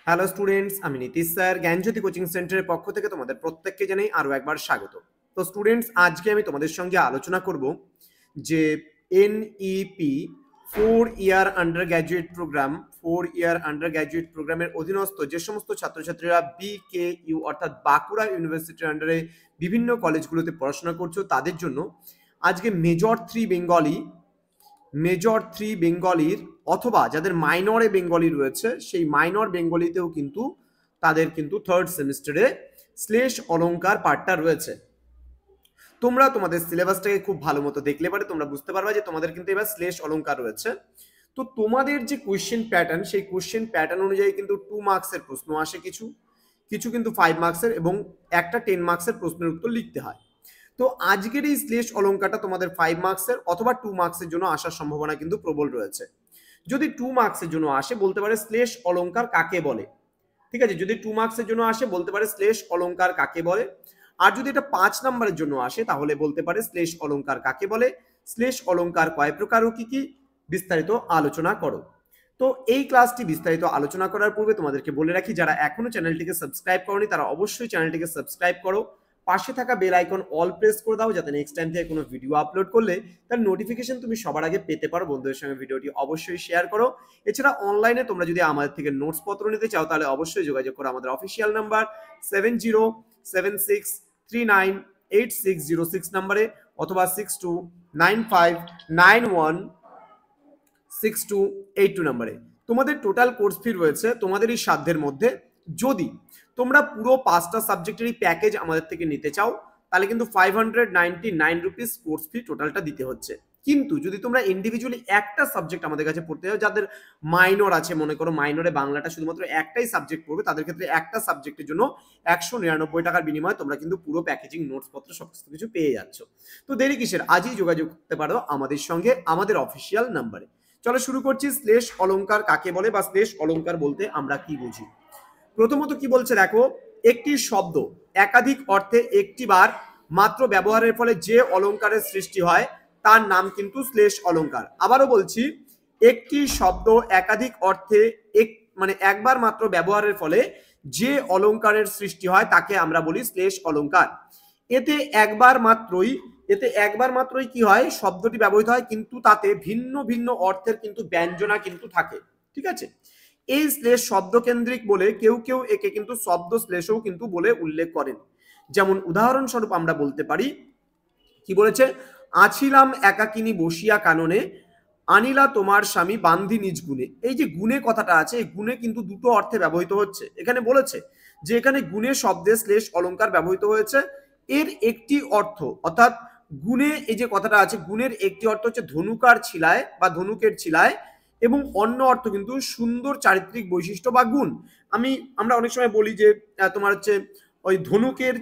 Hello students, আমি Nitish sir জ্ঞানজ্যোতি coaching সেন্টারের পক্ষ থেকে তোমাদের প্রত্যেককে জানাই আরও একবার স্বাগত। তো স্টুডেন্টস, আজকে আমি তোমাদের সঙ্গে আলোচনা করব যে NEP 4 year undergraduate programme 4 year undergraduate প্রোগ্রামের অধীনস্থ যে সমস্ত ছাত্রছাত্রীরা বিকেইউ অর্থাৎ বাঁকুড়া ইউনিভার্সিটির আন্ডারে বিভিন্ন কলেজগুলোতে পড়াশোনা করছো তাদের জন্য আজকে মেজর 3 বেঙ্গলির অথবা যাদের মাইনরে বেঙ্গলি রয়েছে সেই মাইনর বেঙ্গলিতেও কিন্তু তাদের কিন্তু থার্ড সেমিস্টারে শ্লেষ অলংকার পার্টটা রয়েছে। তোমরা তোমাদের সিলেবাসটাকে খুব ভালো মতো দেখলে পারে তোমরা বুঝতে পারবে যে তোমাদের কিন্তু এবার শ্লেষ অলংকার রয়েছে। তো তোমাদের যে কোয়েশ্চেন প্যাটার্ন সেই কোয়েশ্চেন প্যাটার্ন অনুযায়ী কিন্তু 2 মার্কসের প্রশ্ন আসে, কিছু কিছু কিন্তু 5 মার্কসের এবং একটা 10 মার্কসের প্রশ্নের উত্তর লিখতে হয়। তো আজকের এই শ্লেষ অলংকারটা তোমাদের 5 মার্কসের অথবা 2 মার্কসের জন্য আসার সম্ভাবনা কিন্তু প্রবল রয়েছে। যদি 2 মার্কসের জন্য আসে বলতে পারে শ্লেষ অলংকার কাকে বলে, ঠিক আছে? যদি 2 মার্কসের জন্য আসে বলতে পারে শ্লেষ অলংকার কাকে বলে। আর যদি এটা 5 নম্বরের জন্য আসে তাহলে বলতে পারে শ্লেষ অলংকার কাকে বলে, শ্লেষ অলংকার কয় প্রকার ও কি কি, বিস্তারিত আলোচনা করো। তো এই ক্লাসটি বিস্তারিত আলোচনা করার পূর্বে তোমাদেরকে বলে রাখি, যারা এখনো চ্যানেলটিকে সাবস্ক্রাইব করোনি তারা অবশ্যই চ্যানেলটিকে সাবস্ক্রাইব করো, পাশে থাকা বেল আইকন অল প্রেস করে দাও যাতে নেক্সট টাইম থেকে কোনো ভিডিও আপলোড করলে তার নোটিফিকেশন তুমি সবার আগে পেতে পারো। বন্ধুদের সঙ্গে ভিডিওটি অবশ্যই শেয়ার করো। এছাড়া অনলাইনে তোমরা যদি আমাদের থেকে নোটস পত্র নিতে চাও তাহলে অবশ্যই যোগাযোগ করো আমাদের অফিসিয়াল নাম্বার 7076398606 নাম্বারে অথবা 6295916282 নাম্বারে। তোমাদের টোটাল কোর্স ফি রয়েছে তোমাদেরই সাধ্যের মধ্যে। যদি তোমরা পুরো 5টা সাবজেক্টেরই প্যাকেজ আমাদের থেকে নিতে চাও তাহলে কিন্তু 599 রুপিস কোর্স ফি টোটালটা দিতে হচ্ছে। কিন্তু যদি তোমরা ইন্ডিভিজুয়ালি একটা সাবজেক্ট আমাদের কাছে পড়তে চাও, যাদের মাইনর আছে, মনে করো মাইনরে বাংলাটা শুধুমাত্র একটাই সাবজেক্ট পড়বে, তাদের ক্ষেত্রে একটা সাবজেক্টের জন্য 199 টাকার বিনিময়ে তোমরা কিন্তু পুরো প্যাকেজিং নোটস পত্র সমস্ত কিছু পেয়ে যাচ্ছ। তো দেরি কিসের, আজই যোগাযোগ করতে পারো আমাদের সঙ্গে আমাদের অফিসিয়াল নাম্বারে। চলো শুরু করছি। শ্লেষ অলংকার কাকে বলে বা শ্লেষ অলংকার বলতে আমরা কি বুঝি। প্রথমত কি বলছে দেখো, একটি শব্দ একাধিক অর্থে একটিবার মাত্র ব্যবহারের ফলে যে অলংকারের সৃষ্টি হয় তার নাম কিন্তু শ্লেষ অলংকার। আবারও বলছি, একটি শব্দ একাধিক অর্থে একবার মাত্র ব্যবহারের ফলে যে অলংকারের সৃষ্টি হয় তাকে আমরা বলি শ্লেষ অলংকার। এতে একবার মাত্রই কি হয়, শব্দটি ব্যবহৃত হয় কিন্তু তাতে ভিন্ন ভিন্ন অর্থের কিন্তু ব্যঞ্জনা কিন্তু থাকে, ঠিক আছে? এই শ্লেষ শব্দকেন্দ্রিক বলে কেউ কেউ একে কিন্তু শব্দ শ্লেষও কিন্তু বলে উল্লেখ করেন। যেমন উদাহরণস্বরূপ আমরা বলতে পারি, কি বলেছে, আছিলাম একাকিনী বসিয়া কাননে, আনিলা তোমার স্বামী বান্ধি নিজ গুণে। এই যে গুণে কথাটা আছে, এই গুণে কিন্তু দুটো অর্থে ব্যবহৃত হচ্ছে। এখানে বলেছে যে এখানে গুণে শব্দে শ্লেষ অলংকার ব্যবহৃত হয়েছে। এর একটি অর্থ অর্থাৎ গুণে, এই যে কথাটা আছে, গুণের একটি অর্থ হচ্ছে ধনুকার ছিলায় বা ধনুকের ছিলায় এবং অন্য অর্থ কিন্তু সুন্দর চারিত্রিক বৈশিষ্ট্য বা গুণ। আমরা অনেক সময় বলি যে তোমার হচ্ছে ওই ধনুকের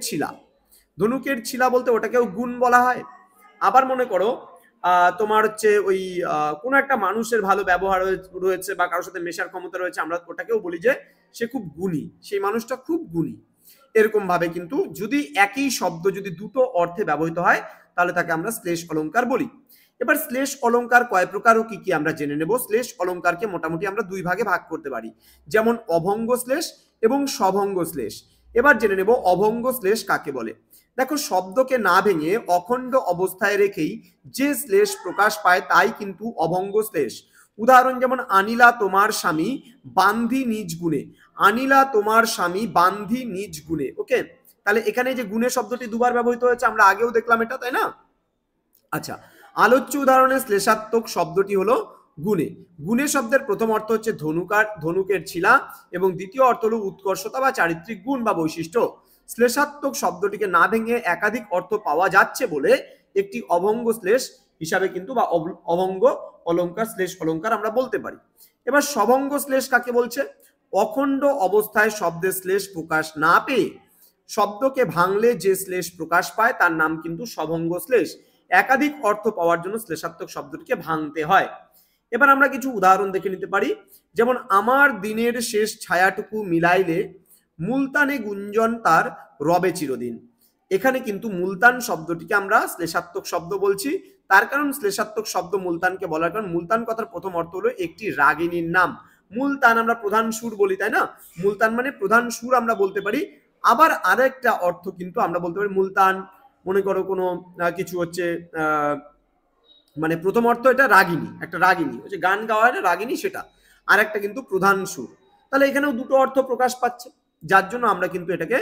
ছিলা বলতে ওটাকেও গুণ বলা হয়। আবার মনে করো তোমার হচ্ছে ওই কোনো একটা মানুষের ভালো ব্যবহার রয়েছে বা কারোর সাথে মেশার ক্ষমতা রয়েছে, আমরা ওটাকেও বলি যে সে খুব গুণী, সেই মানুষটা খুব গুণী। এরকম ভাবে কিন্তু যদি একই শব্দ যদি দুটো অর্থে ব্যবহৃত হয় তাহলে তাকে আমরা শ্লেষ অলংকার বলি। এবার শ্লেষ অলংকার কয় প্রকার ও কি কি আমরা জেনে নেব। শ্লেষ অলংকারকে মোটামুটি আমরা দুই ভাগে ভাগ করতে পারি, যেমন অভঙ্গ শ্লেষ এবং সভঙ্গ শ্লেষ। এবার জেনে নেব অভঙ্গ শ্লেষ কাকে বলে। দেখো, শব্দকে না ভেঙে অখণ্ড অবস্থায় রেখেই যে শ্লেষ প্রকাশ পায় তাই কিন্তু অভঙ্গ শ্লেষ। উদাহরণ যেমন আনিলা তোমার স্বামী বান্ধি নিজ গুণে, আনিলা তোমার স্বামী বান্ধি নিজ গুণে। ওকে, তাহলে এখানে যে গুণে শব্দটি দুবার ব্যবহৃত হয়েছে, আমরা আগেও দেখলাম এটা, তাই না? আচ্ছা, আলোচ্য উদাহরণে শ্লেষাত্মক শব্দটি হলো গুণে। গুণে শব্দের প্রথম অর্থ হচ্ছে ধনুকের ছিলা এবং দ্বিতীয় অর্থ হলো উৎকর্ষতা বা চারিত্রিক গুণ বা বৈশিষ্ট্য। শ্লেষাত্মক শব্দটিকে না ভেঙে একাধিক অর্থ পাওয়া যাচ্ছে বলে একটি অভঙ্গ শ্লেষ হিসাবে কিন্তু বা অভঙ্গ অলংকার শ্লেষ অলংকার আমরা বলতে পারি। এবার সভঙ্গ শ্লেষ কাকে বলছে, অখণ্ড অবস্থায় শব্দের শ্লেষ প্রকাশ না পেয়ে শব্দকে ভাঙলে যে শ্লেষ প্রকাশ পায় তার নাম কিন্তু সভঙ্গ শ্লেষ। একাধিক অর্থ পাওয়ার জন্য শ্লেষাত্মক শব্দটিকে ভাঙতে হয়। এবার আমরা কিছু উদাহরণ দেখে নিতে পারি, যেমন আমার দিনের শেষ ছায়াটুকু মিলাইলে মুলতানে গুঞ্জন তার রবে চিরদিন। এখানে কিন্তু মুলতান শব্দটিকে আমরা শ্লেষাত্মক শব্দ বলছি। তার কারণ শ্লেষাত্মক শব্দ মুলতানকে বলার কারণ মুলতান কথার প্রথম অর্থ হলো একটি রাগিনীর নাম মূলতান আমরা প্রধান সুর বলি, তাই না? মূলতান মানে প্রধান সুর আমরা বলতে পারি। আবার আরেকটা অর্থ কিন্তু আমরা বলতে পারি মুলতান, মনে করো কোনো কিছু হচ্ছে মানে প্রথম অর্থ এটা রাগিনী, একটা রাগিনী হচ্ছে গান গাওয়া হয় না রাগিনী, সেটা। আর একটা কিন্তু প্রধান সুর। তাহলে এখানেও দুটো অর্থ প্রকাশ পাচ্ছে, যার জন্য আমরা কিন্তু এটাকে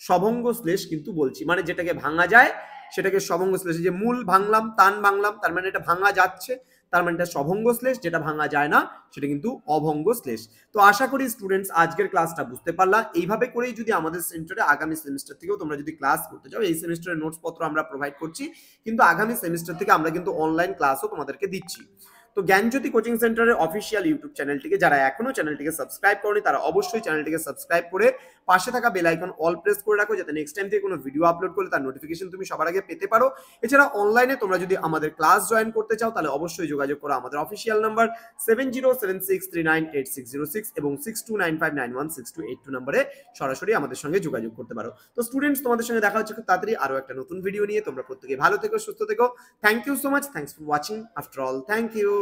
সভঙ্গ শ্লেষ কিন্তু বলছি, মানে যেটাকে ভাঙা যায় সেটাকে সভঙ্গ শ্লেষ। যে মূল ভাঙলাম, তান ভাঙলাম, তার মানে এটা ভাঙা যাচ্ছে, তার মানে এটা সভঙ্গ শ্লেষ। যেটা ভাঙা যায় না সেটা কিন্তু অভঙ্গ শ্লেষ। তো আশা করি স্টুডেন্টস আজকের ক্লাসটা বুঝতে পারলা। এইভাবে করেই যদি আমাদের সেন্টারে আগামী সেমিস্টার থেকেও তোমরা যদি ক্লাস করতে চাও, এই সেমিস্টারের নোটস পত্র আমরা প্রোভাইড করছি, কিন্তু আগামী সেমিস্টার থেকে আমরা কিন্তু অনলাইন ক্লাসও তোমাদেরকে দিচ্ছি। তো জ্ঞানজ্যোতি কোচিং সেন্টারের অফিসিয়াল ইউটিউব চ্যানেলটিকে যারা এখনো চ্যানেলটিকে সাবস্ক্রাইব করনি তারা অবশ্যই চ্যানেলটিকে সাবস্ক্রাইব করে পাশে থাকা বেল আইকন অল প্রেস করে রাখো, যাতে নেক্সট টাইম থেকে কোনো ভিডিও আপলোড করলে তার নোটিফিকেশন তুমি সবার আগে পেতে পারো। এছাড়া অনলাইনে তোমরা যদি আমাদের ক্লাস জয়েন করতে চাও তাহলে অবশ্যই যোগাযোগ করো আমাদের অফিসিয়াল নাম্বার 7076398606 এবং 6295916282 নম্বরে সরাসরি আমাদের সঙ্গে যোগাযোগ করতে পারো। তো স্টুডেন্টস, তোমাদের সঙ্গে দেখা হচ্ছে খুব তাড়াতাড়ি আরো একটা নতুন ভিডিও নিয়ে। তোমরা প্রত্যেকে ভালো থেকো, সুস্থ থেকো। Thank you so much, thanks for watching after all, thank you.